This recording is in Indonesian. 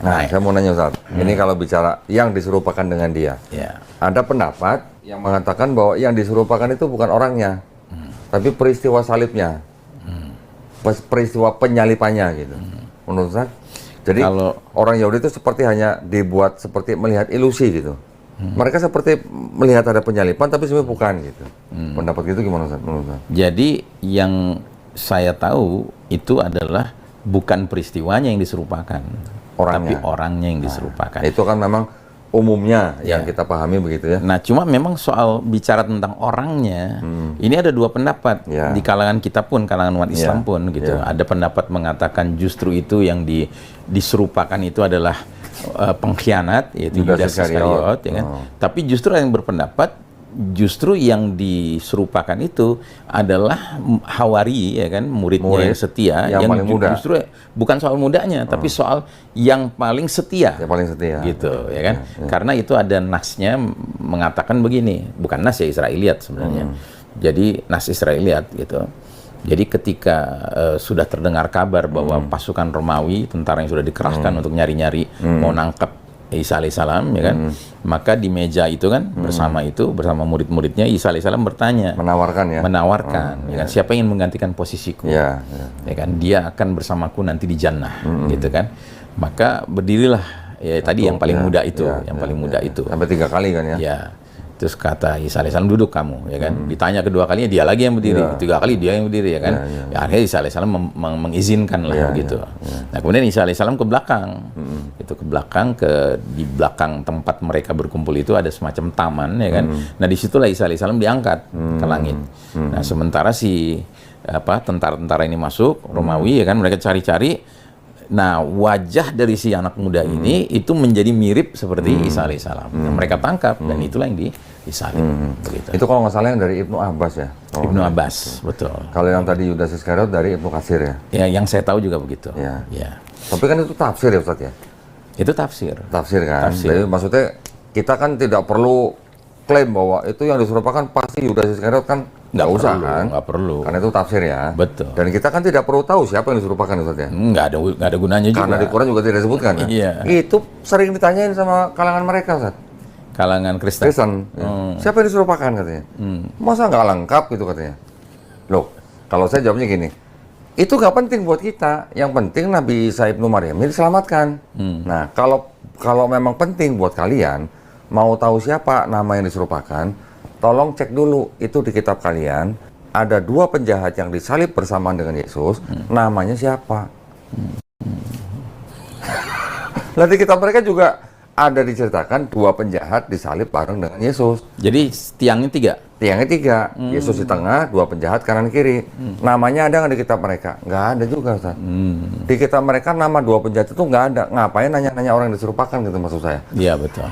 Nah, saya mau nanya Ustaz, ini kalau bicara yang diserupakan dengan dia, ada pendapat yang mengatakan bahwa yang diserupakan itu bukan orangnya, tapi peristiwa salibnya, peristiwa penyalipannya gitu. Menurut Ustaz, jadi kalau orang Yahudi itu seperti hanya dibuat seperti melihat ilusi gitu. Mereka seperti melihat ada penyalipan, tapi sebenarnya bukan gitu. Pendapat gitu gimana Ustaz? Menurut Ustaz? Jadi yang saya tahu itu adalah bukan peristiwanya yang diserupakan, tapi orangnya yang diserupakan. Itu kan memang umumnya yang kita pahami begitu ya. Nah, cuma memang soal bicara tentang orangnya, ini ada dua pendapat di kalangan kita pun, kalangan umat Islam pun gitu. Ada pendapat mengatakan justru itu yang diserupakan itu adalah pengkhianat, yaitu Yudas Iskariot, ya kan? Tapi justru yang berpendapat justru yang diserupakan itu adalah Hawari, ya kan, muridnya yang setia, yang paling muda. Justru bukan soal mudanya, tapi soal yang paling setia. Yang paling setia. Gitu, ya kan? Karena itu ada nasnya mengatakan begini, bukan nas ya, Israiliyat sebenarnya. Jadi nas Israiliyat gitu. Jadi ketika sudah terdengar kabar bahwa pasukan Romawi, tentara yang sudah dikerahkan untuk nyari-nyari mau nangkap Isa alaihissalam, ya kan, maka di meja itu kan bersama murid-muridnya Isa alaihissalam bertanya, menawarkan, ya kan, siapa yang ingin menggantikan posisiku, ya kan, dia akan bersamaku nanti di jannah, gitu kan, maka berdirilah tadi yang paling muda itu, paling muda itu, sampai 3 kali kan ya. Ya. Terus kata Isa alaihissalam, duduk kamu, ya kan. Ditanya kedua kalinya, dia lagi yang berdiri. 3 kali dia yang berdiri, ya kan. Ya, akhirnya Isa alaihissalam mengizinkan lah, gitu. Nah, kemudian Isa alaihissalam ke belakang. Itu ke belakang, di belakang tempat mereka berkumpul itu ada semacam taman, ya kan. Nah, disitulah Isa alaihissalam diangkat ke langit. Nah, sementara tentara-tentara ini masuk, Romawi, ya kan, mereka cari-cari. Nah, wajah dari si anak muda ini itu menjadi mirip seperti Isa alaihissalam. Mereka tangkap dan itulah yang disalib. Itu kalau nggak salah yang dari Ibnu Abbas ya? Ibnu Abbas, betul. Kalau yang tadi Yudas Iskariot dari Ibnu Katsir ya? Ya, yang saya tahu juga begitu. Ya. Tapi kan itu tafsir ya Ustaz ya? Itu tafsir. Tafsir kan? Tafsir. Jadi maksudnya kita kan tidak perlu klaim bahwa itu yang diserupakan pasti Yudas Iskariot kan? Nggak usah kan? Nggak perlu. Karena itu tafsir ya. Betul. Dan kita kan tidak perlu tahu siapa yang diserupakan Ustaz ya? Nggak ada gunanya juga. Karena di Quran juga tidak disebutkan kan? Iya. Itu sering ditanyain sama kalangan mereka Ustaz. Kalangan Kristen. Siapa yang diserupakan katanya? Masa nggak lengkap gitu katanya? Loh, kalau saya jawabnya gini, itu nggak penting buat kita. Yang penting Nabi Isa ibnu Maryam ini diselamatkan. Nah, kalau memang penting buat kalian, mau tahu siapa nama yang diserupakan, tolong cek dulu itu di kitab kalian. Ada 2 penjahat yang disalib bersamaan dengan Yesus, namanya siapa? Nah, di kitab mereka juga ada diceritakan 2 penjahat disalib bareng dengan Yesus. Jadi tiangnya 3? Tiangnya 3, Yesus di tengah, 2 penjahat kanan kiri. Namanya ada nggak di kitab mereka? Nggak ada juga, Ustaz. Di kitab mereka nama 2 penjahat itu nggak ada. Ngapain nanya-nanya orang yang diserupakan gitu maksud saya? Iya, betul.